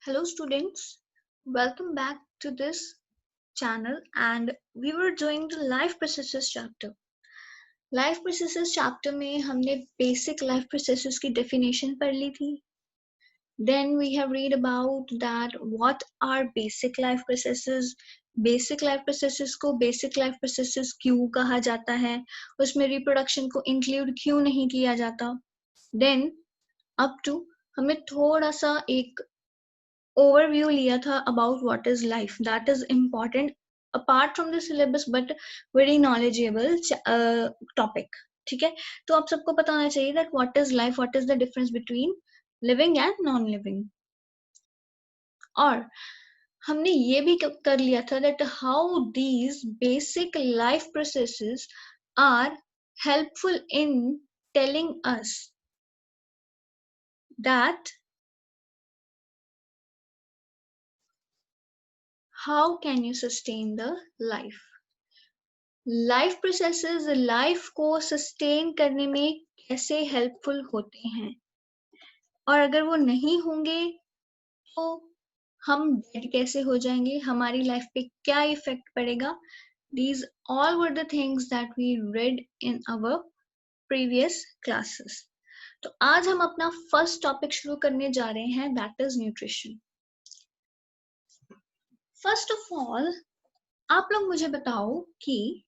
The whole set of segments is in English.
Hello students, welcome back to this channel and we were doing the life processes chapter. Life processes chapter में हमने basic life processes की definition पढ़ ली थी. Then we have read about that what are basic life processes. Basic life processes को basic life processes क्यों कहा जाता है, उसमें reproduction को include क्यों नहीं किया जाता. Then up to हमने थोड़ा सा एक overview लिया था about what is life. That is important apart from the syllabus but very knowledgeable topic. ठीक है, तो आप सबको पता होना चाहिए that what is life, what is the difference between living and non-living. और हमने ये भी कर लिया था that how these basic life processes are helpful in telling us that how can you sustain the life. Life processes life को sustain करने में कैसे हेल्पफुल होते हैं और अगर वो नहीं होंगे तो हम डेड कैसे हो जाएंगे, हमारी लाइफ पे क्या इफेक्ट पड़ेगा. These all were the things that we read in our previous classes. तो आज हम अपना फर्स्ट टॉपिक शुरू करने जा रहे हैं, that is nutrition. First of all आप लोग मुझे बताओ कि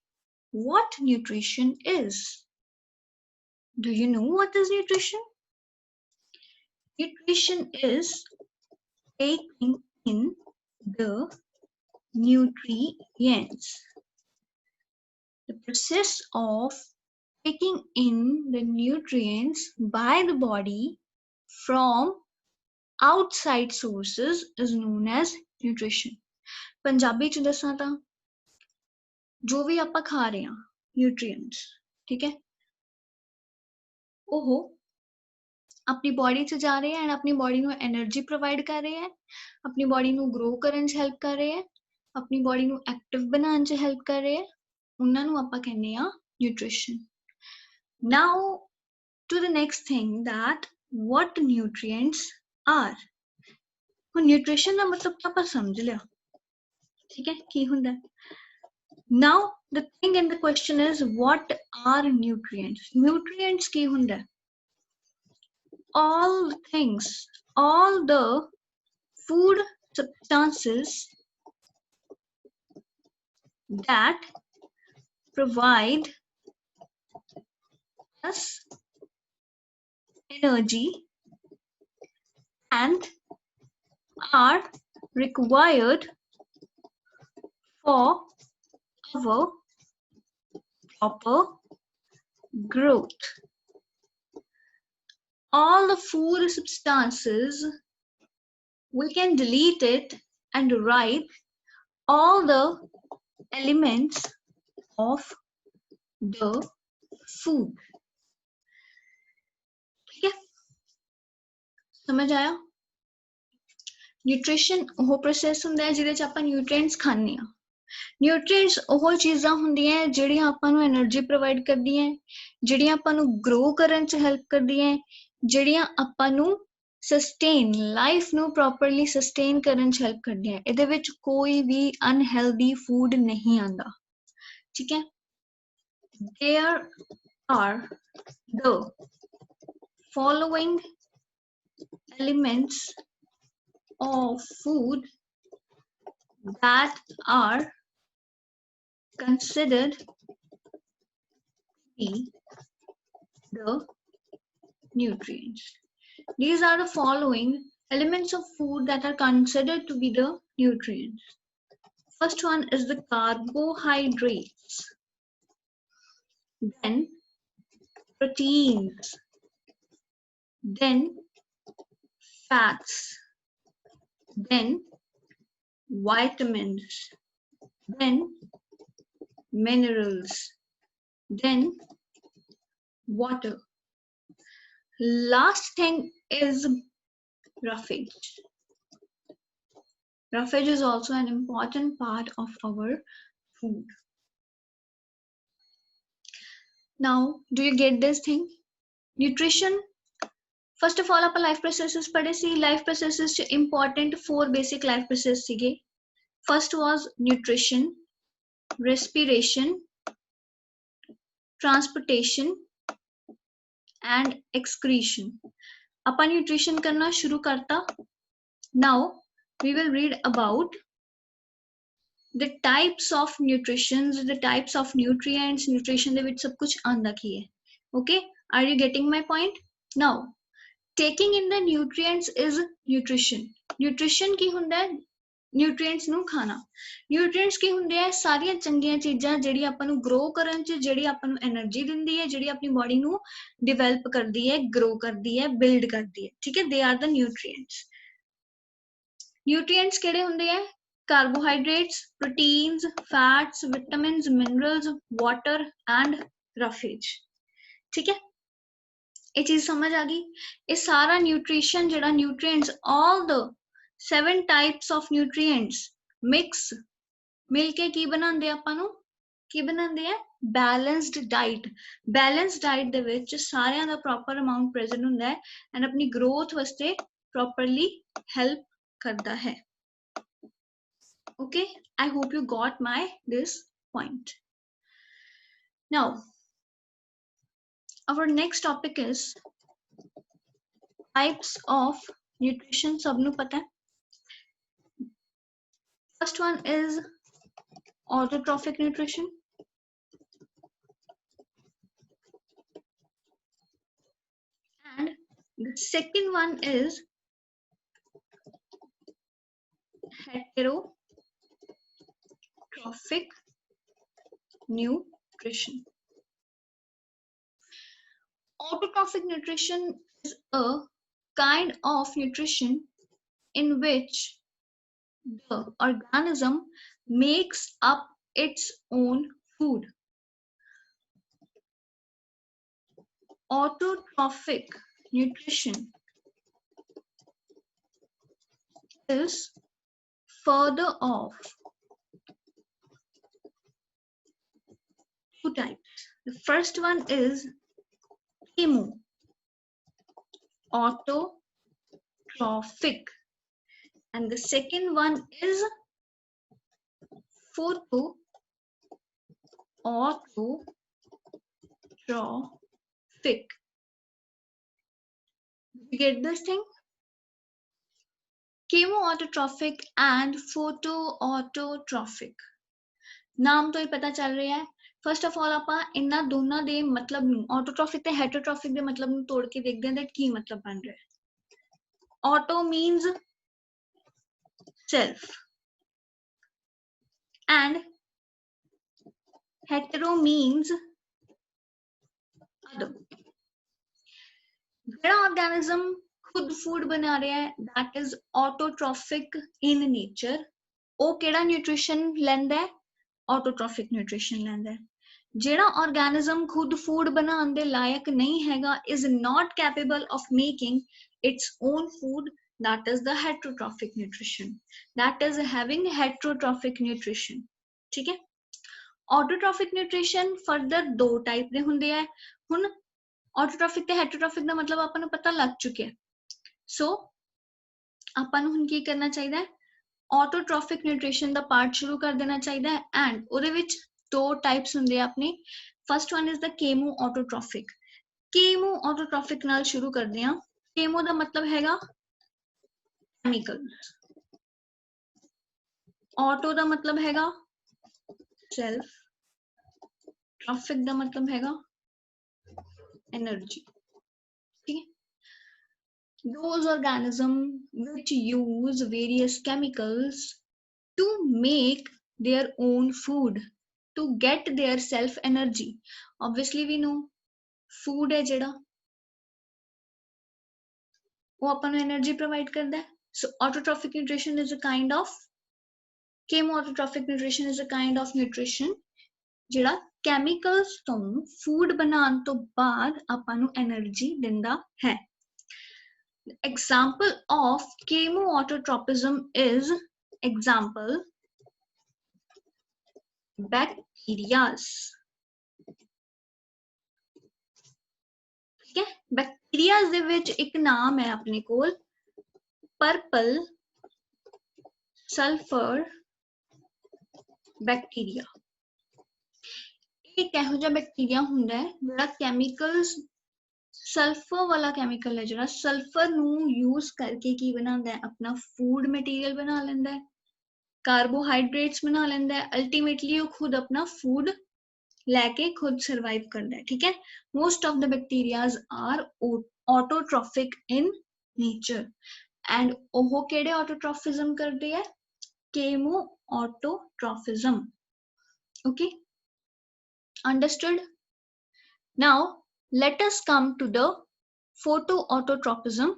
what nutrition is. Do you know what is nutrition? Nutrition is taking in the nutrients. The process of taking in the nutrients by the body from outside sources is known as nutrition. Punjabi च दसां तां जो भी आपां खा रहे हां nutrients, ठीक है, ओहो अपनी बॉडी च जा रहे हैं एंड अपनी बॉडी ਨੂੰ એનર્ਜੀ ਪ੍ਰੋਵਾਈਡ ਕਰ ਰਹੇ ਹੈ, ਆਪਣੀ ਬॉडी ਨੂੰ ਗਰੋ ਕਰਨ ਚ ਹੈਲਪ ਕਰ ਰਹੇ ਹੈ, ਆਪਣੀ ਬॉडी ਨੂੰ ਐਕਟਿਵ ਬਣਾਉਣ ਚ ਹੈਲਪ ਕਰ ਰਹੇ ਹੈ, ਉਹਨਾਂ ਨੂੰ ਆਪਾਂ ਕਹਿੰਦੇ ਆ nutrition. Now to the next thing that what nutrients are. ਹੁਣ ਨਿਊਟ੍ਰੀਸ਼ਨ ਦਾ ਮਤਲਬ ਤਾਂ ਆਪਾਂ ਸਮਝ ਲਿਆ, ਠੀਕ ਹੈ, ਕੀ ਹੁੰਦਾ. Now the thing in the question is what are nutrients. Nutrients ਕੀ ਹੁੰਦਾ. All the things, all the food substances that provide us energy and are required for our proper growth. All the food substances, we can delete it and write all the elements of the food. ठीक है, समझ आया. Nutrition ਉਹ process ਹੁੰਦਾ ਹੈ ਜਿਹਦੇ ਚ ਆਪਾਂ ਨਿਊਟ੍ਰੀਐਂਟਸ ਖਾਂਦੇ ਆ. ਨਿਊਟ੍ਰੀਐਂਟਸ ਉਹ ਚੀਜ਼ਾਂ ਹੁੰਦੀਆਂ ਜਿਹੜੀਆਂ ਆਪਾਂ ਨੂੰ એનર્ਜੀ ਪ੍ਰੋਵਾਈਡ ਕਰਦੀਆਂ, ਜਿਹੜੀਆਂ ਆਪਾਂ ਨੂੰ ਗਰੋ ਕਰਨ ਚ ਹੈਲਪ ਕਰਦੀਆਂ, ਜਿਹੜੀਆਂ ਆਪਾਂ ਨੂੰ ਸਸਟੇਨ ਲਾਈਫ ਨੂੰ ਪ੍ਰੋਪਰਲੀ ਸਸਟੇਨ ਕਰਨ ਚ ਹੈਲਪ ਕਰਦੀਆਂ. ਇਹਦੇ ਵਿੱਚ ਕੋਈ ਵੀ ਅਨਹੈਲਦੀ ਫੂਡ ਨਹੀਂ ਆਂਦਾ, ਠੀਕ ਹੈ. There are the following elements of food that are considered to be the nutrients. These are the following elements of food that are considered to be the nutrients. First one is the carbohydrates, then proteins, then fats, then vitamins, then minerals, then water. Last thing is roughage. Roughage is also an important part of our food. Now, do you get this thing? Nutrition, first of all आप life processes पढ़े सी life processes च important 4 basic life process सीगे first was nutrition respiration transportation and excretion upon nutrition करना शुरू करता now we will read about the types of nutrition the types of nutrients nutrition ਦੇ ਵਿੱਚ ਸਭ ਕੁਝ ਆਂਦਾ ਕੀ ਹੈ okay are you getting my point now taking in the nutrients is nutrition nutrition ਕੀ ਹੁੰਦਾ ਹੈ ਨਿਊਟ੍ਰੀਐਂਟਸ ਨੂੰ ਖਾਣਾ ਨਿਊਟ੍ਰੀਐਂਟਸ ਕੀ ਹੁੰਦੇ ਆ ਸਾਰੀਆਂ ਚੰਗੀਆਂ ਚੀਜ਼ਾਂ ਜਿਹੜੀ ਆਪਾਂ ਨੂੰ ਗਰੋ ਕਰਨ ਚ ਜਿਹੜੀ ਆਪਾਂ ਨੂੰ એનર્ਜੀ ਦਿੰਦੀ ਹੈ ਜਿਹੜੀ ਆਪਣੀ ਬਾਡੀ ਨੂੰ ਡਿਵੈਲਪ ਕਰਦੀ ਹੈ ਗਰੋ ਕਰਦੀ ਹੈ ਬਿਲਡ ਕਰਦੀ ਹੈ ਠੀਕ ਹੈ they are the nutrients nutrients ਕਿਹੜੇ ਹੁੰਦੇ ਆ carbohydrates proteins fats vitamins minerals water and roughage ठीक है ये चीज समझ आ गई ये सारा न्यूट्रिशन जेड़ा nutrients all the 7 types of nutrients mix मिलके की बनांदे ਆਪਾਂ ਨੂੰ ਕੀ ਬਣਾਉਂਦੇ ਆ balanced diet ਦੇ ਵਿੱਚ ਸਾਰਿਆਂ ਦਾ proper amount present ਹੁੰਦਾ ਹੈ and ਆਪਣੀ growth ਵਾਸਤੇ properly help ਕਰਦਾ ਹੈ okay I hope you got my this point now our next topic is types of nutrition ਸਭ ਨੂੰ ਪਤਾ ਹੈ first one is autotrophic nutrition and the second one is heterotrophic nutrition autotrophic nutrition is a kind of nutrition in which the organism makes up its own food autotrophic nutrition is further of two types. The first one is chemo autotrophic and the second one is photo autotrophic. You get this thing? Chemo autotrophic and photo autotrophic. नाम तो ही पता चल रहा है first of all ਆਪਾਂ ਇਹਨਾਂ ਦੋਨਾਂ ਦੇ ਮਤਲਬ ਨੂੰ ਆਟੋਟ੍ਰੋਫਿਕ ਤੇ ਹੈਟਰੋਟ੍ਰੋਫਿਕ ਦੇ ਮਤਲਬ ਨੂੰ ਤੋੜ ਕੇ ਦੇਖਦੇ ਹਾਂ that ਕੀ ਮਤਲਬ ਬਣ ਰਿਹਾ ਹੈ auto means self and hetero means other ਜਿਹੜਾ organism खुद फूड बना रहा है that is autotrophic in nature ਉਹ ਕਿਹੜਾ nutrition ਲੈਂਦਾ ਹੈ autotrophic nutrition ਲੈਂਦਾ ਹੈ ਜਿਹੜਾ organism खुद food बनाने ਦੇ ਲਾਇਕ ਨਹੀਂ ਹੈਗਾ is not capable of making its own food that is the heterotrophic nutrition that is having heterotrophic nutrition ठीक है autotrophic nutrition further दो type ਦੇ ਹੁੰਦੇ ਆ ਹੁਣ autotrophic ਤੇ heterotrophic ਦਾ ਮਤਲਬ ਆਪਾਂ ਨੂੰ ਪਤਾ ਲੱਗ ਚੁੱਕਿਆ ਸੋ ਆਪਾਂ ਨੂੰ ਹੁਣ ਕੀ ਕਰਨਾ ਚਾਹੀਦਾ ਹੈ autotrophic nutrition ਦਾ ਪਾਰਟ ਸ਼ੁਰੂ ਕਰ ਦੇਣਾ ਚਾਹੀਦਾ ਹੈ ਐਂਡ ਉਹਦੇ ਵਿੱਚ ਦੋ ਟਾਈਪਸ ਹੁੰਦੇ ਆ ਆਪਣੇ first one is the chemo autotrophic ਨਾਲ ਸ਼ੁਰੂ ਕਰਦੇ ਆ ਕੇਮੋ ਦਾ ਮਤਲਬ ਹੈਗਾ ਕੈਮੀਕਲ auto ਦਾ ਮਤਲਬ ਹੈਗਾ self trophic ਦਾ ਮਤਲਬ ਹੈਗਾ energy ਠੀਕ ਹੈ those organisms which use various chemicals to make their own food to get their self energy obviously we know food है जेड़ा वो अपन energy provide करता है so autotrophic nutrition is a kind of chemoautotrophic nutrition is a kind of nutrition जेड़ा chemicals ਤੋਂ food बनाने ਤੋਂ ਬਾਅਦ ਆਪਾਂ ਨੂੰ energy ਦਿੰਦਾ है example of chemoautotropism is example bacterias okay bacterias ਦੇ ਵਿੱਚ ਇੱਕ ਨਾਮ ਹੈ ਆਪਣੇ ਕੋਲ ਪਰਪਲ ਸਲਫਰ ਬੈਕਟੀਰੀਆ। ਇਹ ਇਹੋ ਜਿਹਾ ਬੈਕਟੀਰੀਆ ਹੁੰਦਾ ਹੈ ਜਿਹੜਾ ਕੈਮੀਕਲਸ ਸਲਫਰ ਵਾਲਾ ਕੈਮੀਕਲ ਹੈ ਜਿਹੜਾ ਸਲਫਰ ਨੂੰ ਯੂਜ਼ ਕਰਕੇ ਕੀ ਬਣਾਉਂਦਾ ਹੈ ਆਪਣਾ ਫੂਡ ਮਟੀਰੀਅਲ ਬਣਾ ਲੈਂਦਾ ਹੈ, ਕਾਰਬੋਹਾਈਡਰੇਟਸ ਬਣਾ ਲੈਂਦਾ ਹੈ, ਅਲਟੀਮੇਟਲੀ ਉਹ ਖੁਦ ਆਪਣਾ ਫੂਡ ਲੈ ਕੇ ਖੁਦ ਸਰਵਾਈਵ ਕਰਦਾ ਹੈ। ਠੀਕ ਹੈ, most of the bacterias are autotrophic in nature and ਉਹ ਕਿਹੜੇ ਆਟੋਟ੍ਰੋਫਿਜ਼ਮ ਕਰਦੇ ਹੈ? ਕੇਮੋ ਆਟੋਟ੍ਰੋਫਿਜ਼ਮ। okay, understood? Now let us come to the photoautotropism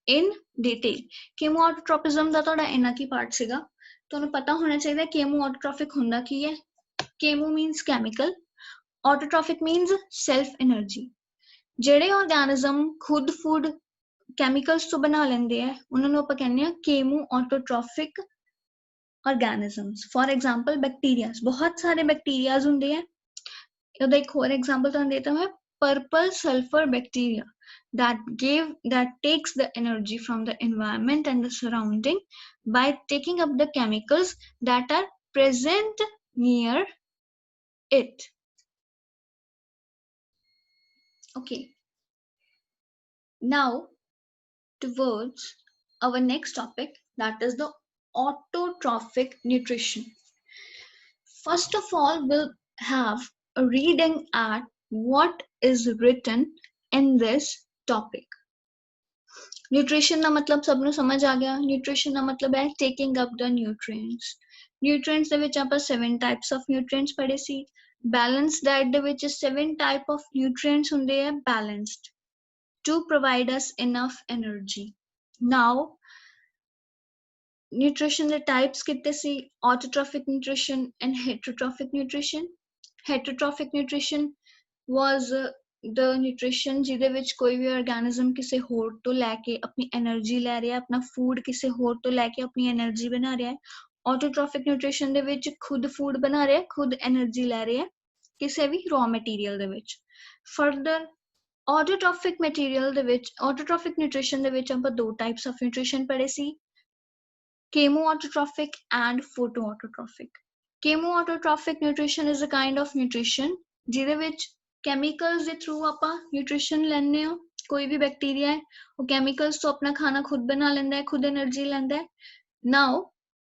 in detail. Chemoautotropism ਦਾ ਤੁਹਾਡਾ ਇੰਨਾ ਕੀ ਪਾਰਟ ਸੀਗਾ, ਤੁਹਾਨੂੰ ਪਤਾ ਹੋਣਾ ਚਾਹੀਦਾ chemoautotropic ਹੁੰਦਾ ਕੀ ਹੈ। chemo means chemical, autotrophic means self energy। ਜਿਹੜੇ ਆਰਗੈਨਿਜ਼ਮ ਖੁਦ ਫੂਡ ਕੈਮੀਕਲਸ ਤੋਂ ਬਣਾ ਲੈਂਦੇ ਆ ਉਹਨਾਂ ਨੂੰ ਆਪਾਂ ਕਹਿੰਦੇ ਆ chemoautotropic organisms। for example bacteria, ਬਹੁਤ ਸਾਰੇ bacteria ਹੁੰਦੇ ਆ। ਉਹਦਾ ਇੱਕ ਹੋਰ ਐਗਜ਼ਾਮਪਲ ਤੁਹਾਨੂੰ ਦੇਤਾ ਮੈਂ purple sulfur bacteria that takes the energy from the environment and the surrounding by taking up the chemicals that are present near it। okay, now towards our next topic, that is the autotrophic nutrition। first of all we'll have a reading at what is written in this topic। nutrition ਦਾ ਮਤਲਬ ਸਭ ਨੂੰ ਸਮਝ ਆ ਗਿਆ। nutrition ਦਾ ਮਤਲਬ ਹੈ taking up the nutrients। nutrients ਦੇ ਵਿੱਚ ਆਪਾਂ 7 types of nutrients ਪੜ੍ਹੇ ਸੀ। balanced diet ਦੇ ਵਿੱਚ 7 type of nutrients ਹੁੰਦੇ ਆ balanced to provide us enough energy। now nutrition ਦੇ types ਕਿਤੇ ਸੀ? autotrophic nutrition and heterotrophic nutrition। heterotrophic nutrition was the nutrition ਜਿਹਦੇ ਵਿੱਚ ਕੋਈ ਵੀ organism ਕਿਸੇ ਹੋਰ ਤੋਂ ਲੈ ਕੇ ਆਪਣੀ energy ਲੈ ਰਿਹਾ, ਆਪਣਾ food ਕਿਸੇ ਹੋਰ ਤੋਂ ਲੈ ਕੇ ਆਪਣੀ energy ਬਣਾ ਰਿਹਾ ਹੈ। autotrophic nutrition ਦੇ ਵਿੱਚ ਖੁਦ food ਬਣਾ ਰਿਹਾ, ਖੁਦ energy ਲੈ ਰਿਹਾ ਕਿਸੇ ਵੀ raw material ਦੇ ਵਿੱਚ। further autotrophic material ਦੇ ਵਿੱਚ autotrophic nutrition ਦੇ ਵਿੱਚ ਆਪਾਂ 2 types of nutrition ਪੜ੍ਹੇ ਸੀ, chemoautotropic and photoautotropic। chemoautotropic nutrition is a kind of nutrition ਜਿਹਦੇ ਵਿੱਚ chemicals ਦੇ through ਆਪਾਂ nutrition ਲੈਂਦੇ ਹਾਂ। ਕੋਈ ਵੀ bacteria ਹੈ ਉਹ chemicals ਤੋਂ ਆਪਣਾ ਖਾਣਾ ਖੁਦ ਬਣਾ ਲੈਂਦਾ ਹੈ, ਖੁਦ energy ਲੈਂਦਾ ਹੈ। now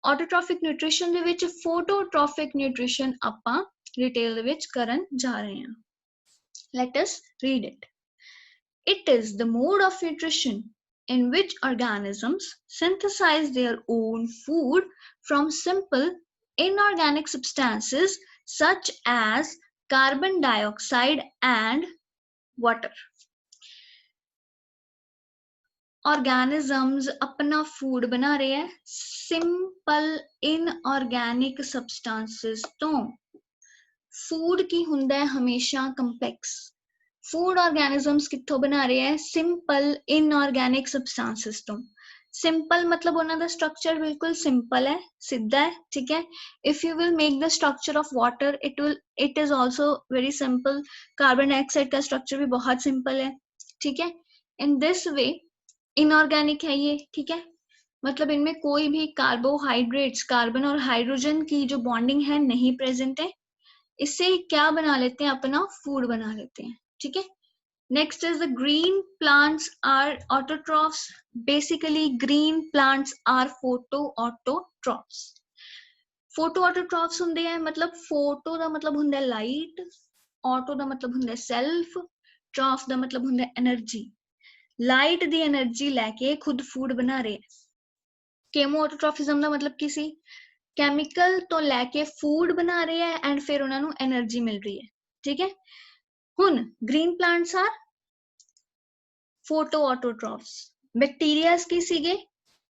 autotrophic nutrition ਦੇ ਵਿੱਚ phototropic nutrition ਆਪਾਂ detail ਦੇ ਵਿੱਚ ਕਰਨ ਜਾ ਰਹੇ ਹਾਂ। let us read it। it is the mode of nutrition in which organisms synthesize their own food from simple inorganic substances such as carbon dioxide and water। organisms अपना food बना रहे हैं simple inorganic substances ਤੋਂ। food ਕੀ ਹੁੰਦਾ ਹੈ ਹਮੇਸ਼ਾ complex। food organisms ਕਿੱਥੋਂ ਬਣਾ ਰਹੇ ਹੈ? simple inorganic substances ਤੋਂ। simple मतलब ਉਹਨਾਂ ਦਾ structure ਬਿਲਕੁਲ simple ਹੈ, ਸਿੱਧਾ ਹੈ। ਠੀਕ ਹੈ, if you will make the structure of water it is also very simple। carbon dioxide का structure भी बहुत simple है। ठीक है, in this way inorganic है ये। ठीक है, मतलब इनमें कोई भी कार्बोहाइड्रेट्स, कार्बन और हाइड्रोजन की जो बॉन्डिंग है नहीं प्रेजेंट है। इससे क्या बना लेते हैं? अपना फूड बना लेते हैं। ठीक है, next is the green plants are autotrophs। basically green plants are photoautotrophs। photoautotrophs ਹੁੰਦੇ ਆ मतलब photo ਦਾ मतलब ਹੁੰਦਾ light, auto ਦਾ मतलब ਹੁੰਦਾ self, troph ਦਾ मतलब ਹੁੰਦਾ energy। light ਦੀ energy ਲੈ ਕੇ ਖੁਦ food ਬਣਾ ਰਹੇ। chemoautotrophism ਦਾ मतलब ਕੀ ਸੀ? chemical ਤੋਂ ਲੈ ਕੇ food ਬਣਾ ਰਹੇ ਹੈ and ਫਿਰ ਉਹਨਾਂ ਨੂੰ energy ਮਿਲ ਰਹੀ ਹੈ। ਠੀਕ ਹੈ, ਹੁਣ green plants are photoautotrophs। bacteria ਕੀ ਸੀਗੇ?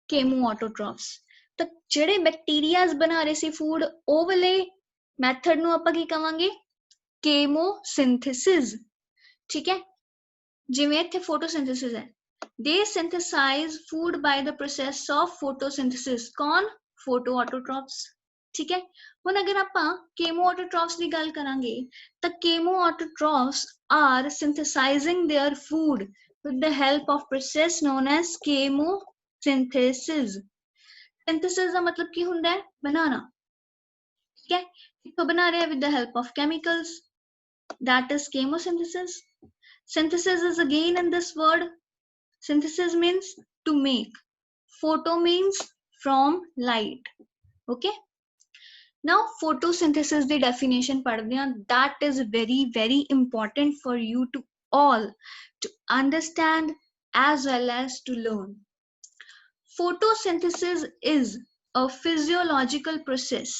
chemoautotrophs। ਤਾਂ ਜਿਹੜੇ bacteria ਬਣਾ ਰਹੇ ਸੀ food ਉਹ ਵਾਲੇ method ਨੂੰ ਆਪਾਂ ਕੀ ਕਵਾਂਗੇ? chemosynthesis। ਠੀਕ ਹੈ, ਜਿਵੇਂ ਇੱਥੇ photosynthesis ਹੈ, they synthesize food by the process of photosynthesis। ਕੌਣ? photoautotrophs। ਠੀਕ ਹੈ, ਹੁਣ ਅਗਰ ਆਪਾਂ chemoautotrophs ਦੀ ਗੱਲ ਕਰਾਂਗੇ ਤਾਂ chemoautotrophs are synthesizing their food with the help of process known as chemosynthesis. Synthesis का मतलब की हुंदा है बनाना, ठीक है? किसको बना रहे हैं? With the help of chemicals, that is chemosynthesis. Synthesis is again in this word. Synthesis means to make. Photo means from light. Okay. Now photosynthesis the definition पढ़ते हैं. That is very important for you to all to understand as well as to learn. Photosynthesis is a physiological process.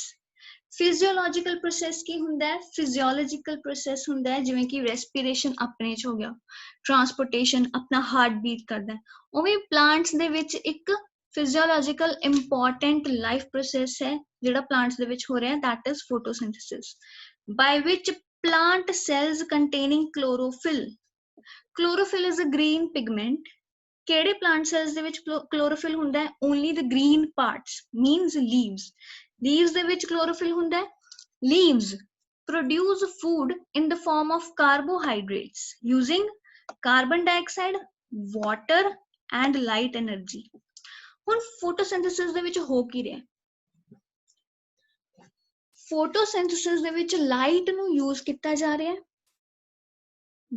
Physiological process ਕੀ ਹੁੰਦਾ ਹੈ? Physiological process ਹੁੰਦਾ ਹੈ ਜਿਵੇਂ ਕਿ respiration ਆਪਣੇ ਚ ਹੋ ਗਿਆ, transportation ਆਪਣਾ heart beat ਕਰਦਾ ਹੈ, ਉਵੇਂ plants ਦੇ ਵਿੱਚ ਇੱਕ physiological important life process है ਜਿਹੜਾ plants ਦੇ ਵਿੱਚ ਹੋ ਰਿਹਾ, that is photosynthesis, by which plant cells containing chlorophyll. Chlorophyll is a green pigment. ਕਿਹੜੇ plant cells ਦੇ ਵਿੱਚ chlorophyll ਹੁੰਦਾ ਹੈ? Only the green parts, means leaves. Leaves ਦੇ ਵਿੱਚ chlorophyll ਹੁੰਦਾ ਹੈ. Leaves produce food in the form of carbohydrates using carbon dioxide, water and light energy. ਹੁਣ photosynthesis ਦੇ ਵਿੱਚ ਹੋ ਕੀ ਰਿਹਾ? Photosynthesis ਦੇ ਵਿੱਚ light ਨੂੰ use ਕੀਤਾ ਜਾ ਰਿਹਾ ਹੈ,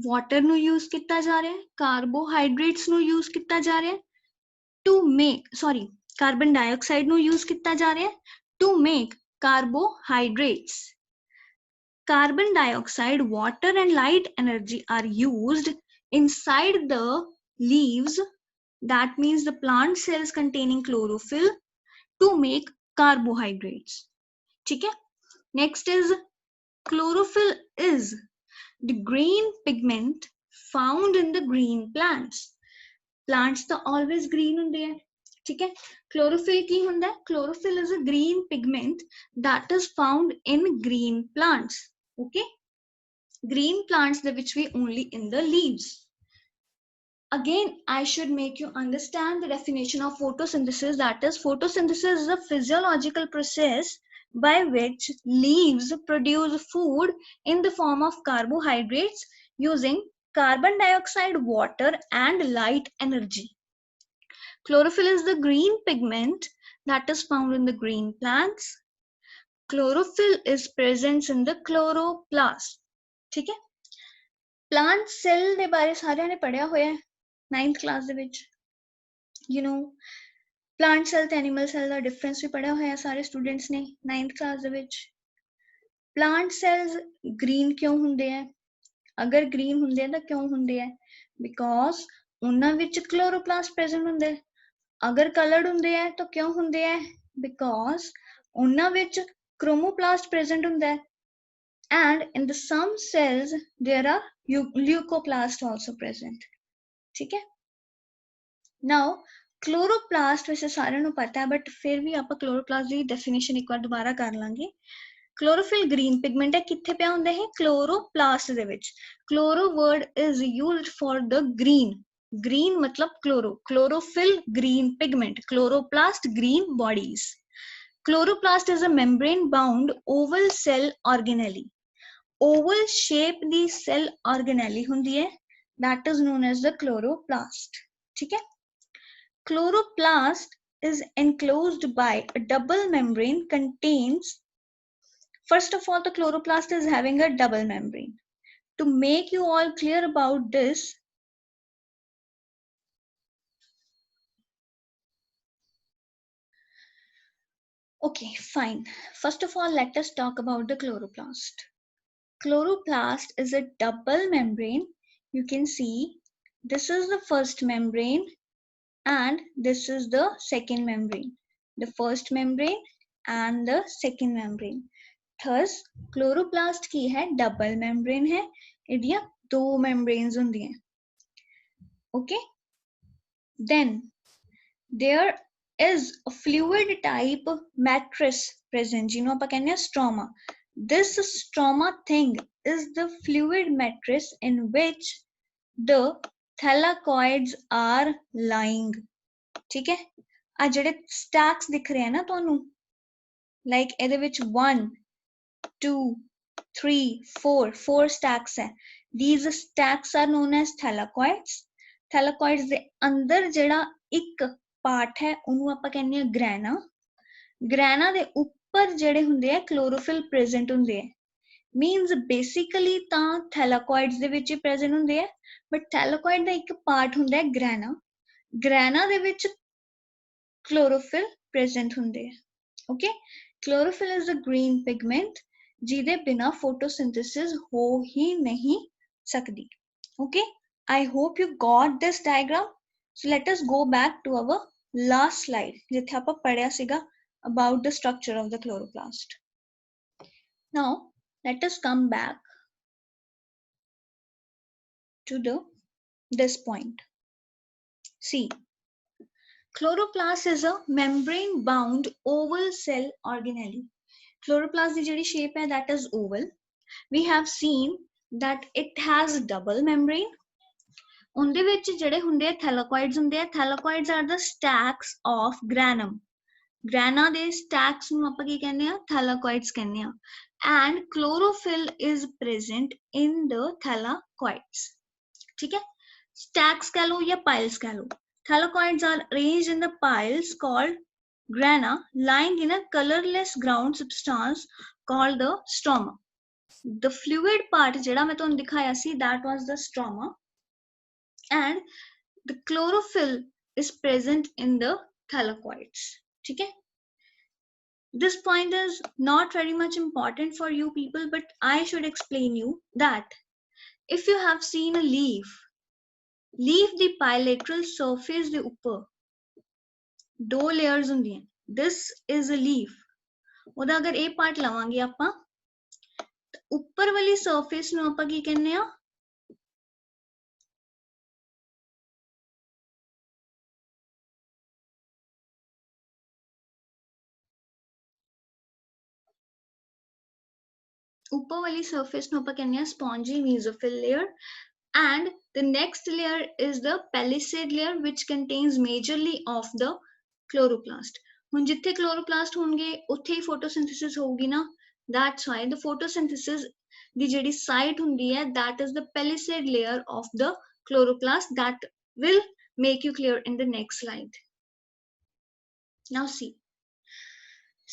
water ਨੂੰ use ਕੀਤਾ ਜਾ ਰਿਹਾ ਹੈ, carbohydrates ਨੂੰ use ਕੀਤਾ ਜਾ ਰਿਹਾ ਹੈ, to make, sorry, carbon dioxide ਨੂੰ use ਕੀਤਾ ਜਾ ਰਿਹਾ ਹੈ to make carbohydrates. Carbon dioxide, water and light energy are used inside the leaves, that means the plant cells containing chlorophyll, to make carbohydrates. ठीक है? Next is chlorophyll is the green pigment found in the green plants. Plants तो always green ਹੁੰਦੇ हैं, ठीक है? Chlorophyll की ਹੁੰਦਾ है? Chlorophyll is a green pigment that is found in green plants. Okay? Green plants ਦੇ ਵਿੱਚ ਵੀ only in the leaves. Again, I should make you understand the definition of photosynthesis. That is, photosynthesis is a physiological process by which leaves produce food in the form of carbohydrates using carbon dioxide, water and light energy. Chlorophyll is the green pigment that is found in the green plants. Chlorophyll is present in the chloroplast. ठीक है? Plant cell ਦੇ ਬਾਰੇ ਸਾਰਿਆਂ ਨੇ ਪੜਿਆ ਹੋਇਆ ਹੈ 9th class ਦੇ ਵਿੱਚ. You know, plant cell ਤੇ animal cell ਦਾ difference ਵੀ ਪੜਿਆ ਹੋਇਆ ਸਾਰੇ students ਨੇ 9th class ਦੇ ਵਿੱਚ. Plant cells green ਕਿਉਂ ਹੁੰਦੇ ਆ? ਅਗਰ green ਹੁੰਦੇ ਆ ਤਾਂ ਕਿਉਂ ਹੁੰਦੇ ਆ? Because ਉਹਨਾਂ ਵਿੱਚ chloroplast present ਹੁੰਦੇ ਆ. ਅਗਰ colored ਹੁੰਦੇ ਆ ਤਾਂ ਕਿਉਂ ਹੁੰਦੇ ਆ? Because ਉਹਨਾਂ ਵਿੱਚ chromoplast present ਹੁੰਦਾ ਹੈ. And in the some cells there are leucoplast also present. ठीक है? Now chloroplast वैसे साਰਿਆਂ ਨੂੰ ਪਤਾ ਹੈ, but ਫਿਰ ਵੀ ਆਪਾਂ chloroplast ਦੀ definition ਇੱਕ ਵਾਰ ਦੁਬਾਰਾ ਕਰ ਲਾਂਗੇ. Chlorophyll green pigment ਹੈ, ਕਿੱਥੇ ਪਿਆ ਹੁੰਦਾ ਹੈ? Chloroplast ਦੇ ਵਿੱਚ. Chloro word is used for the green. Green मतलब chloro. Chlorophyll green pigment. Chloroplast green bodies. Chloroplast is a membrane bound oval cell organelle. Oval shape the cell organelle ਹੁੰਦੀ ਹੈ, that is known as the chloroplast. ठीक है? Chloroplast is enclosed by a double membrane contains, first of all, the chloroplast is having a double membrane. To make you all clear about this, okay, fine. First of all, let us talk about the chloroplast. Chloroplast is a double membrane. You can see this is the first membrane and this is the second membrane. The first membrane and the second membrane. Thus, chloroplast की है double membrane है. इदिया दो membranes होंदी हैं. Okay. Then there is a fluid type matrix present. जिन्हों ਆਪਾਂ कहने हैं stroma. This stroma thing is the fluid matrix in which the thylakoids are lying. ठीक है? आ ਜਿਹੜੇ stacks दिख रहे हैं ना ਤੁਹਾਨੂੰ, like ਇਹਦੇ ਵਿੱਚ 1 2 3 4 stacks है. These stacks are known as thylakoids. ਥੈਲਾਕੋਇਡਸ ਦੇ ਅੰਦਰ ਜਿਹੜਾ ਇੱਕ ਪਾਰਟ ਹੈ ਉਹਨੂੰ ਆਪਾਂ ਕਹਿੰਦੇ ਆ ਗ੍ਰੈਨਾ। ਗ੍ਰੈਨਾ ਦੇ ਉੱਪਰ ਜਿਹੜੇ ਹੁੰਦੇ ਆ ਕਲੋਰੋਫਿਲ ਪ੍ਰੈਜ਼ੈਂਟ ਹੁੰਦੇ ਆ। ਮੀਨਸ ਬੇਸਿਕਲੀ ਤਾਂ ਥੈਲਾਕੋਇਡਸ ਦੇ ਵਿੱਚ ਹੀ ਪ੍ਰੈਜ਼ੈਂਟ ਹੁੰਦੇ ਆ, ਬਟ ਥੈਲਾਕੋਇਡ ਦਾ ਇੱਕ ਪਾਰਟ ਹੁੰਦਾ ਹੈ ਗ੍ਰੈਨਾ। ਗ੍ਰੈਨਾ ਦੇ ਵਿੱਚ ਕਲੋਰੋਫਿਲ ਪ੍ਰੈਜ਼ੈਂਟ ਹੁੰਦੇ ਆ। Okay, chlorophyll is a green pigment ਜਿਹਦੇ ਬਿਨਾ ਫੋਟੋਸਿੰਥੇਸਿਸ ਹੋ ਹੀ ਨਹੀਂ ਸਕਦੀ। Okay, I hope you got this diagram. So let us go back to our last slide ਜਿੱਥੇ ਆਪਾਂ ਪੜਿਆ ਸੀਗਾ about the structure of the chloroplast. Now let us come back to this point. See, chloroplast is a membrane bound oval cell organelle. Chloroplast ਦੀ ਜਿਹੜੀ shape ਹੈ that is oval. We have seen that it has double membrane. ਉਹਦੇ ਵਿੱਚ ਜਿਹੜੇ ਹੁੰਦੇ ਆ ਥੈਲਾਕੋਇਡਸ ਹੁੰਦੇ ਆ। ਥੈਲਾਕੋਇਡਸ are the stacks of granum. ਗ੍ਰੈਨਾ ਦੇ ਸਟੈਕਸ ਨੂੰ ਆਪਾਂ ਕੀ ਕਹਿੰਦੇ ਆ? ਥੈਲਾਕੋਇਡਸ ਕਹਿੰਦੇ ਆ। and chlorophyll is present in the thylakoids. ठीक है, stacks कह लो या piles कह लो। Thylakoids are arranged in the piles called grana, lying in a colorless ground substance called the stroma. The fluid part ਜਿਹੜਾ मैं ਤੁਹਾਨੂੰ ਦਿਖਾਇਆ ਸੀ that was the stroma, and the chlorophyll is present in the thylakoids. ठीक है, this point is not very much important for you people, but I should explain you that if you have seen a leaf the bilateral surface ਦੇ ਉੱਪਰ ਦੋ layers ਹੁੰਦੀਆਂ। this is a leaf, ਉਹਦਾ ਅਗਰ ਇਹ part ਲਵਾਂਗੇ ਆਪਾਂ ਤਾਂ ਉੱਪਰ ਵਾਲੀ ਸਰਫੇਸ ਨੂੰ ਆਪਾਂ ਕੀ ਕਹਿੰਦੇ ਆ? ਉੱਪਰ ਵਾਲੀ ਸਰਫੇਸ ਨੂੰ ਆਪਾਂ ਕਹਿੰਦੇ ਆ spongy mesophyll layer, and the next layer is the palisade layer which contains majorly of the chloroplast. ਹੁਣ ਜਿੱਥੇ chloroplast ਹੋਣਗੇ ਉੱਥੇ ਹੀ photosynthesis ਹੋਊਗੀ ਨਾ, that's why the photosynthesis ਦੀ ਜਿਹੜੀ site ਹੁੰਦੀ ਹੈ that is the palisade layer of the chloroplast that will make you clear in the next slide. Now see,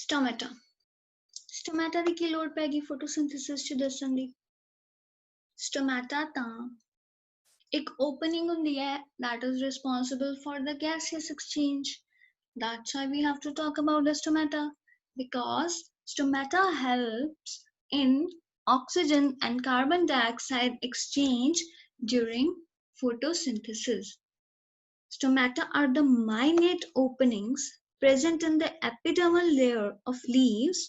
stomata. Stomata ਦੀ ਕੀ ਲੋੜ ਪੈਗੀ photosynthesis ਚ ਦੱਸਣ ਦੀ? Stomata ਤਾਂ ਇੱਕ opening ਹੁੰਦੀ ਹੈ that is responsible for the gaseous exchange. That's why we have to talk about the stomata, because stomata helps in oxygen and carbon dioxide exchange during photosynthesis. Stomata are the minute openings present in the epidermal layer of leaves,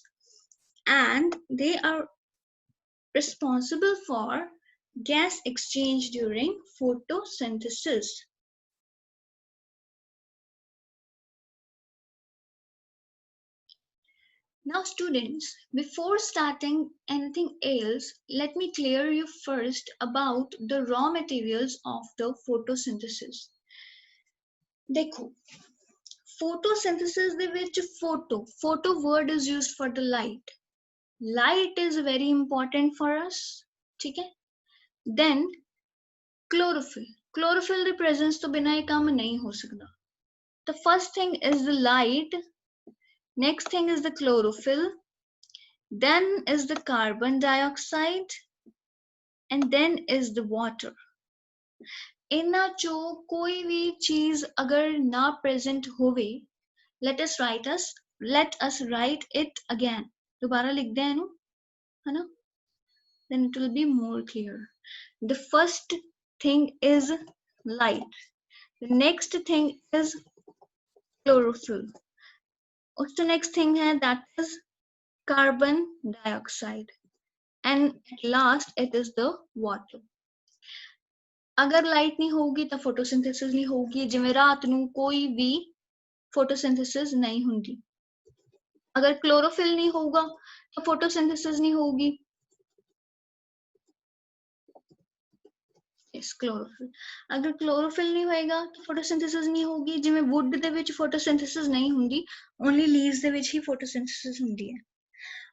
and they are responsible for gas exchange during photosynthesis. Now students, before starting anything else, let me clear you first about the raw materials of the photosynthesis. देखो, photosynthesis ਦੇ ਵਿੱਚ photo word is used for the light. Light is very important for us, ठीक है? Then chlorophyll the presence ਤੋਂ ਬਿਨਾਂ ਇਹ ਕੰਮ ਨਹੀਂ ਹੋ ਸਕਦਾ। The first thing is the light, next thing is the chlorophyll, then is the carbon dioxide, and then is the water. ਇਹਨਾਂ ਚੋਂ ਕੋਈ ਵੀ ਚੀਜ਼ ਅਗਰ ਨਾ present ਹੋਵੇ, let us write it again. ਦੁਬਾਰਾ ਲਿਖਦੇ ਹਾਂ ਇਹਨੂੰ, ਹੈ ਨਾ? Then it will be more clear. The first thing is light. The next thing is chlorophyll. Also next thing है that is carbon dioxide. And at last it is the water. अगर light नहीं होगी तो photosynthesis नहीं होगी, जिਵੇਂ रात ਨੂੰ कोई भी photosynthesis नहीं होगी। अगर chlorophyll नहीं होगा तो photosynthesis नहीं होगी। Yes, chlorophyll. अगर chlorophyll नहीं होएगा तो photosynthesis नहीं होगी, जिਵੇਂ wood ਦੇ ਵਿੱਚ photosynthesis नहीं ਹੁੰਦੀ, only leaves ਦੇ ਵਿੱਚ ही photosynthesis ਹੁੰਦੀ है।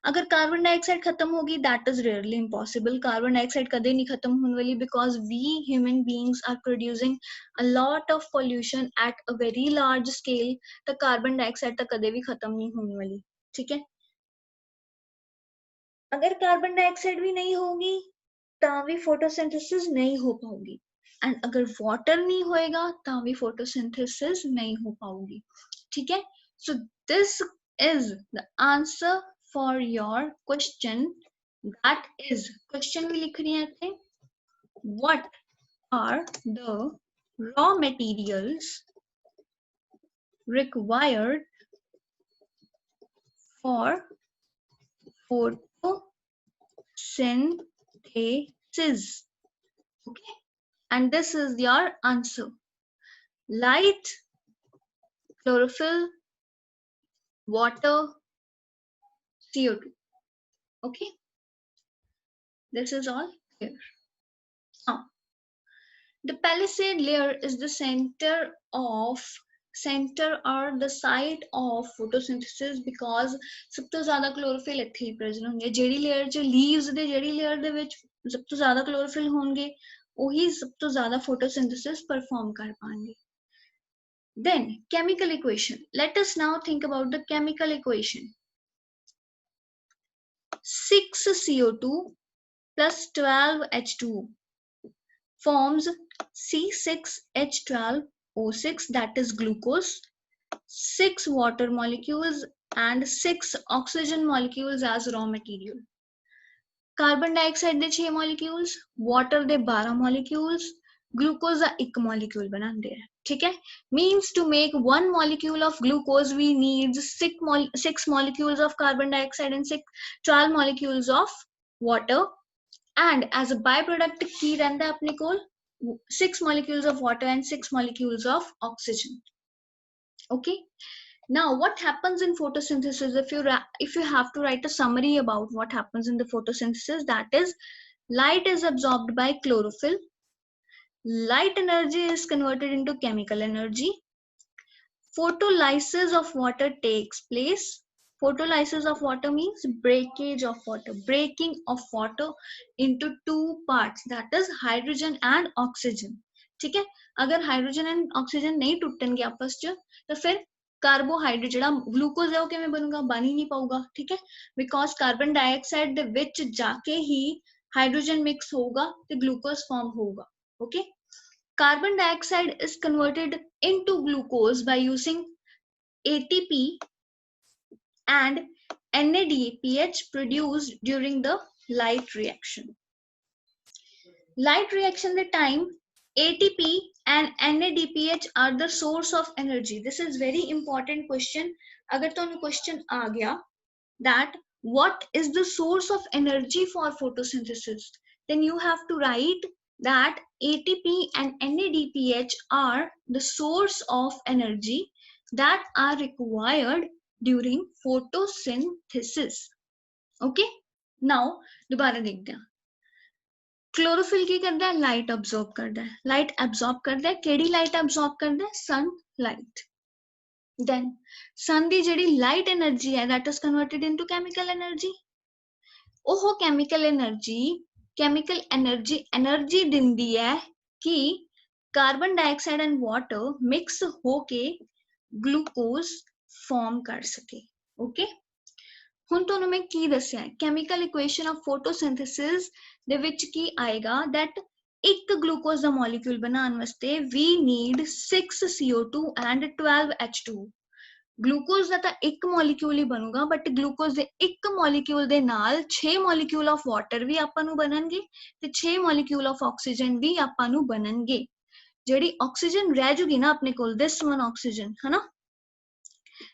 अगर कार्बन डाइऑक्साइड खत्म होगी, that is rarely impossible, carbon dioxide कदे नहीं खत्म होने वाली, because we human beings are producing a lot of pollution at a very large scale, तो कार्बन डाइऑक्साइड तो कदे भी खत्म नहीं होने वाली, ठीक है। अगर कार्बन डाइऑक्साइड भी नहीं होगी तो भी फोटोसिंथेसिस नहीं हो पाऊगी, एंड अगर वाटर नहीं होएगा तो भी फोटोसिंथेसिस नहीं हो पाऊगी, ठीक है। So this is the answer for your question, that is, question में लिख रही है, what are the raw materials required for photosynthesis, okay, and this is your answer: light, chlorophyll, water, CO2, okay, this is all clear. Now the palisade layer is the center or the site of photosynthesis, because सब तो ज्यादा chlorophyll ਇੱਥੇ ਹੀ present होंगे, ਜਿਹੜੀ layer ਚ leaves ਦੇ ਜਿਹੜੀ layer ਦੇ ਵਿੱਚ ਸਭ ਤੋਂ ਜ਼ਿਆਦਾ chlorophyll ਹੋਣਗੇ ਉਹੀ ਸਭ ਤੋਂ ਜ਼ਿਆਦਾ photosynthesis perform ਕਰ ਪਾਣਗੇ। Then chemical equation, let us now think about the chemical equation. 6 CO2 plus 12 H2O forms C6H12O6, that is glucose, 6 water molecules and 6 oxygen molecules as raw material. Carbon dioxide ਦੇ 6 molecules, water ਦੇ 12 molecules, glucose ਦਾ 1 molecule ਬਣਾਉਂਦੇ ਆ, ठीक है। Means to make 1 molecule of glucose we need 6 molecules of carbon dioxide and 12 molecules of water, and as a byproduct की रहता है अपने कोल 6 molecules of water and 6 molecules of oxygen, okay। Now what happens in photosynthesis, if you have to write a summary about what happens in the photosynthesis, that is, light is absorbed by chlorophyll, light energy is converted into chemical energy, photolysis of water takes place. Photolysis of water means breakage of water, breaking of water into two parts, that is hydrogen and oxygen, ठीक है। अगर hydrogen and oxygen नहीं टूटणगे आपस च तो फिर carbohydrate ਜਿਹੜਾ glucose है वो किवें बनूगा, बन ही नहीं पाऊगा, ठीक है, बिकॉज कार्बन डाइऑक्साइड दे विच जाके ही हाइड्रोजन मिक्स होगा ते ग्लूकोज फॉर्म होगा, okay. Carbon dioxide is converted into glucose by using ATP and NADPH produced during the light reaction. Light reaction the time ATP and NADPH are the source of energy. This is very important question. अगर तो question आ गया that what is the source of energy for photosynthesis, then you have to write that ATP and NADPH are the source of energy that are required during photosynthesis, okay। Now दोबारा देखते हैं, chlorophyll की करता है, light absorb करता है, light absorb करता है, केड़ी लाइट अब्सॉर्ब करता है, सन लाइट। then sun ਦੀ ਜਿਹੜੀ light energy है that is converted into chemical energy, ਉਹ chemical energy ਦਿੰਦੀ ਹੈ कि carbon dioxide and water mix होके ग्लूकोज फॉर्म कर सके, ओके। ਹੁਣ ਤੁਹਾਨੂੰ ਮੈਂ ਕੀ ਦੱਸਿਆ ਹੈ, chemical equation of photosynthesis ਦੇ ਵਿੱਚ ਕੀ ਆਏਗਾ that ਇੱਕ ਗਲੂਕੋਜ਼ ਦਾ ਮੋਲੀਕਿਊਲ ਬਣਾਉਣ ਵਾਸਤੇ we need 6 CO2 and 12 H2O। Glucose ਦਾ ਤਾਂ ਇੱਕ ਮੋਲੀਕਿਊਲ ਹੀ ਬਣੂਗਾ, ਬਟ ਗਲੂਕੋਜ਼ ਦੇ ਇੱਕ ਮੋਲੀਕਿਊਲ ਦੇ ਨਾਲ 6 ਮੋਲੀਕਿਊਲ ਆਫ ਵਾਟਰ ਵੀ ਆਪਾਂ ਨੂੰ ਬਣਨਗੇ ਤੇ 6 ਮੋਲੀਕਿਊਲ ਆਫ ਆਕਸੀਜਨ ਵੀ ਆਪਾਂ ਨੂੰ ਬਣਨਗੇ। ਜਿਹੜੀ ਆਕਸੀਜਨ ਰਹਿ ਜੂਗੀ ਨਾ ਆਪਣੇ ਕੋਲ, ਦਿਸ ਵਨ ਆਕਸੀਜਨ ਹੈ ਨਾ,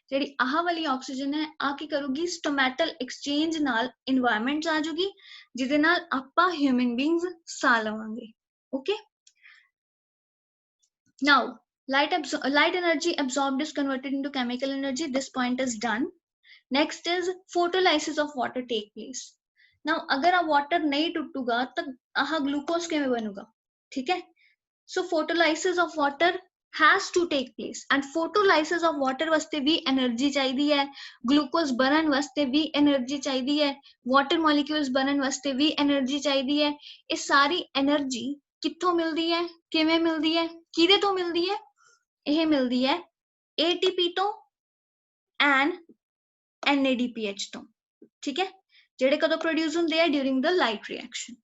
ਜਿਹੜੀ ਆਹ ਵਾਲੀ ਆਕਸੀਜਨ ਹੈ ਆ ਕੀ ਕਰੂਗੀ, ਸਟੋਮੈਟਲ ਐਕਸਚੇਂਜ ਨਾਲ এনवायरमेंट ਆ ਜੂਗੀ, ਜਿਹਦੇ ਨਾਲ ਆਪਾਂ ਹਿਊਮਨ ਬੀਇੰਗਸ ਸਾਹ ਲਵਾਂਗੇ, okay. Now light energy absorbed is converted into chemical energy. This point is done. Next is photolysis of water take place. Now अगर आ water नहीं टूटूगा तो आह ग्लूकोज किवें बनूगा, ठीक है। So photolysis of water has to take place and photolysis of water वास्ते भी energy चाहिदी है, glucose बनन वास्ते भी energy चाहिदी है, water molecules बनन वास्ते भी energy चाहिदी है। ये सारी energy कित्थों मिलदी है, किवें मिलदी है, किदे तो मिलदी है? ਇਹ ਮਿਲਦੀ ਹੈ ATP ਤੋਂ and NADPH ਤੋਂ, ठीक है, ਜਿਹੜੇ ਕਦੋਂ produce ਹੁੰਦੇ ਆ during the light reaction।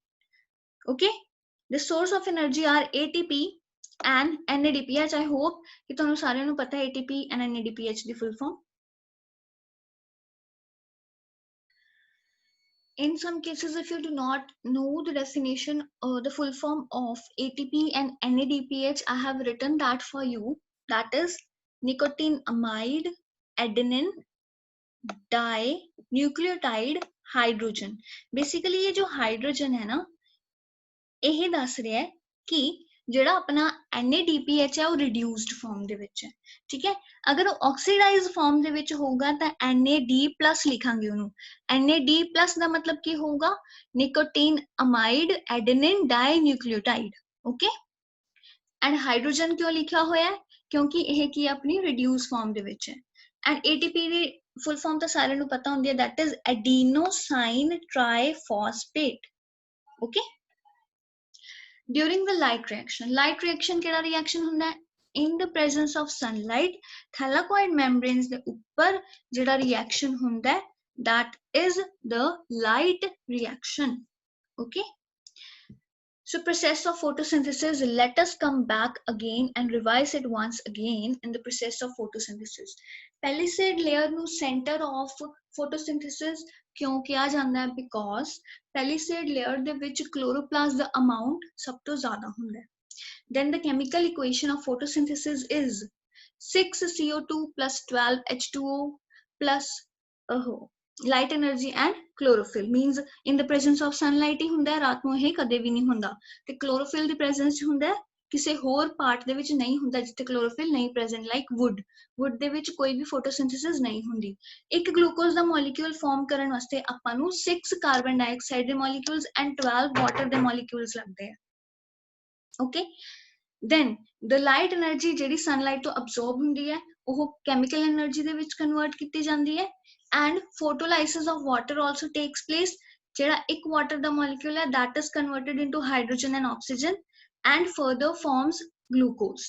okay, the source of energy are ATP and NADPH। I hope कि ਤੁਹਾਨੂੰ ਸਾਰਿਆਂ ਨੂੰ ਪਤਾ ਹੈ ATP and NADPH the full form। In some cases, if you do not know the definition or the full form of ATP and NADPH, I have written that for you. That is nicotinamide adenine dinucleotide hydrogen। Basically ये जो hydrogen है ना, ਇਹ ਦੱਸ ਰਿਹਾ है कि ਜਿਹੜਾ ਆਪਣਾ NADPH ਹੈ ਉਹ reduced form ਦੇ ਵਿੱਚ ਹੈ, ਠੀਕ ਹੈ। ਅਗਰ ਉਹ oxidized form ਦੇ ਵਿੱਚ ਹੋਊਗਾ ਤਾਂ NAD+ ਲਿਖਾਂਗੇ ਉਹਨੂੰ। NAD+ ਦਾ ਮਤਲਬ ਕੀ ਹੋਊਗਾ? ਨਿਕੋਟੀਨਅਮਾਈਡ ਐਡੇਨਿਨ ਡਾਈਨਿਊਕਲੀਓਟਾਈਡ। ਓਕੇ, ਐਂਡ ਹਾਈਡਰੋਜਨ ਕਿਉਂ ਲਿਖਿਆ ਹੋਇਆ ਹੈ? ਕਿਉਂਕਿ ਇਹ ਕੀ ਆਪਣੀ reduced form ਦੇ ਵਿੱਚ ਹੈ। And ATP the full form ਤਾਂ ਸਾਰਿਆਂ ਨੂੰ ਪਤਾ ਹੁੰਦੀ ਹੈ, that is adenosine triphosphate। Okay, during the light reaction ਕਿਹੜਾ reaction ਹੁੰਦਾ ਹੈ? In the presence of sunlight, thylakoid membranes ਦੇ ਉੱਪਰ ਜਿਹੜਾ reaction ਹੁੰਦਾ ਹੈ, that is the light reaction। okay, so process of photosynthesis, let us come back again and revise it once again in the process of photosynthesis। palisade layer ਨੂੰ center of photosynthesis ਕਿਉਂ ਕਿਹਾ ਜਾਂਦਾ ਹੈ? because palisade layer ਦੇ ਵਿੱਚ chloroplast ਦਾ amount ਸਭ ਤੋਂ ਜ਼ਿਆਦਾ ਹੁੰਦਾ ਹੈ। then the chemical equation of photosynthesis is 6CO2 plus 12H2O plus light energy and chlorophyll। means in the presence of sunlight ਹੀ ਹੁੰਦਾ ਹੈ, ਰਾਤ ਨੂੰ ਇਹ ਕਦੇ ਵੀ ਨਹੀਂ ਹੁੰਦਾ। ਤੇ chlorophyll ਦੀ presence ਹੁੰਦਾ ਹੈ, ਕਿਸੇ ਹੋਰ ਪਾਰਟ ਦੇ ਵਿੱਚ ਨਹੀਂ ਹੁੰਦਾ ਜਿੱਥੇ chlorophyll ਨਹੀਂ present, like wood ਦੇ ਵਿੱਚ ਕੋਈ ਵੀ photosynthesis ਨਹੀਂ ਹੁੰਦੀ। ਇੱਕ glucose ਦਾ molecule form ਕਰਨ ਵਾਸਤੇ ਆਪਾਂ ਨੂੰ 6 carbon dioxide ਦੇ molecules and 12 water ਦੇ molecules ਲੱਗਦੇ ਆ। okay, then the light energy ਜਿਹੜੀ sunlight ਤੋਂ absorb ਹੁੰਦੀ ਹੈ ਉਹ chemical energy ਦੇ ਵਿੱਚ convert ਕੀਤੀ ਜਾਂਦੀ ਹੈ। and photolysis of water also takes place। ਜਿਹੜਾ ਇੱਕ water ਦਾ molecule ਹੈ that is converted into hydrogen and oxygen and further forms glucose।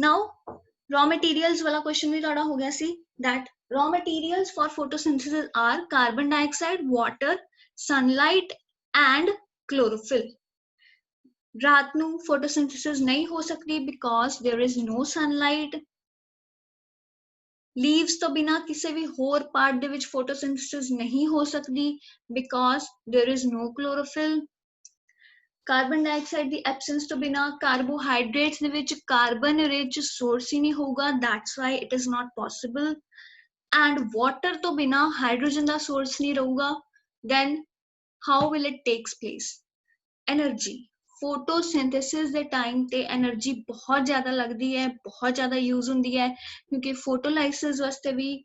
now raw materials वाला question भी थोड़ा हो गया सी, that raw materials for photosynthesis are carbon dioxide, water, sunlight and chlorophyll। ਰਾਤ ਨੂੰ photosynthesis नहीं हो सकती because there is no sunlight। leaves ਤੋਂ ਬਿਨਾ ਕਿਸੇ ਵੀ ਹੋਰ part ਦੇ ਵਿੱਚ photosynthesis ਨਹੀਂ ਹੋ ਸਕਦੀ because there is no chlorophyll। carbon dioxide the absence ਤੋਂ ਬਿਨਾ carbohydrates ਦੇ ਵਿੱਚ carbon rich source ਹੀ ਨਹੀਂ ਹੋਊਗਾ, that's why it is not possible। and water ਤੋਂ ਬਿਨਾ hydrogen ਦਾ source ਨਹੀਂ ਰਹੂਗਾ, then how will it takes place? energy, photosynthesis ਦੇ time ਤੇ energy ਬਹੁਤ ਜ਼ਿਆਦਾ ਲੱਗਦੀ ਹੈ, ਬਹੁਤ ਜ਼ਿਆਦਾ use ਹੁੰਦੀ ਹੈ ਕਿਉਂਕਿ photolysis ਵਾਸਤੇ ਵੀ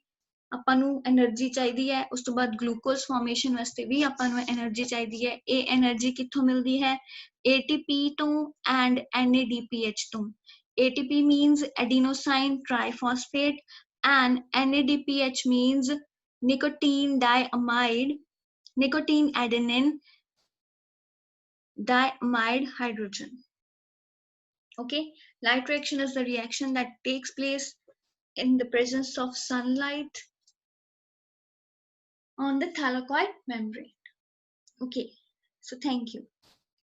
ਆਪਾਂ ਨੂੰ energy ਚਾਹੀਦੀ ਹੈ। ਉਸ ਤੋਂ ਬਾਅਦ glucose formation ਵਾਸਤੇ ਵੀ ਆਪਾਂ ਨੂੰ energy ਚਾਹੀਦੀ ਹੈ। ਇਹ energy ਕਿੱਥੋਂ ਮਿਲਦੀ ਹੈ? ATP ਤੋਂ and NADPH ਤੋਂ। ATP means adenosine triphosphate and NADPH means nicotine diamide, nicotine adenine diamide hydrogen। okay, light reaction is the reaction that takes place in the presence of sunlight on the thylakoid membrane। okay, so thank you।